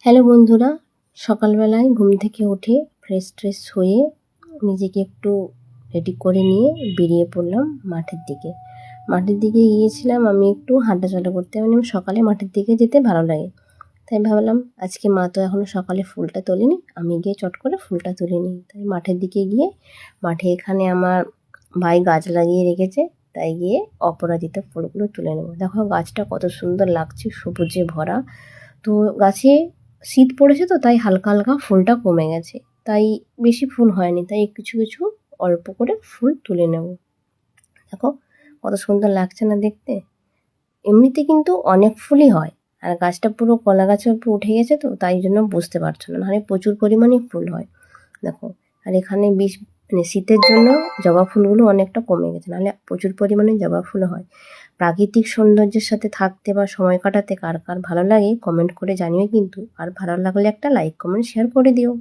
Hello বন্ধুরা, সকালবেলায় ঘুম থেকে উঠে ফ্রেশ হয়ে নিজেকে একটু রেডি করে নিয়ে বেরিয়ে পড়লাম মাঠের দিকে। গিয়েছিলাম আমি একটু হাঁটাচলা করতে, মানে আমি সকালে মাঠের দিকে যেতে ভালো লাগে। তাই ভাবলাম আজকে মা তো এখনও সকালে ফুলটা তোলেনি, আমি গিয়ে চট করে ফুলটা তুলে নিই। তাই মাঠের দিকে গিয়ে এখানে আমার ভাই গাছ লাগিয়ে রেখেছে, তাই গিয়ে অপরাজিতা ফুলগুলো তুলে নেবো। দেখো গাছটা কত সুন্দর লাগছে, সবুজে ভরা। তো গাছে শীত পড়েছে তো তাই হালকা হালকা ফুলটা কমে গেছে, তাই বেশি ফুল হয়নি, তাই কিছু কিছু অল্প করে ফুল তুলে নেব। দেখো কত সুন্দর লাগছে না দেখতে। এমনিতে কিন্তু অনেক ফুলই হয়, আর গাছটা পুরো কলা গাছের উপর উঠে গেছে তো তাই জন্য বুঝতে পারছো না, নাহলে প্রচুর পরিমাণে ফুল হয়। দেখো, আর এখানে মানে শীতের জন্য জবা ফুলগুলো অনেকটা কমে গেছে, নাহলে প্রচুর পরিমাণে জবা ফুল হয়। প্রাকৃতিক সৌন্দর্যের সাথে থাকতে বা সময় কাটাতে কার কার ভালো লাগে কমেন্ট করে জানিও কিন্তু। আর ভালো লাগলে একটা লাইক কমেন্ট শেয়ার করে দিও।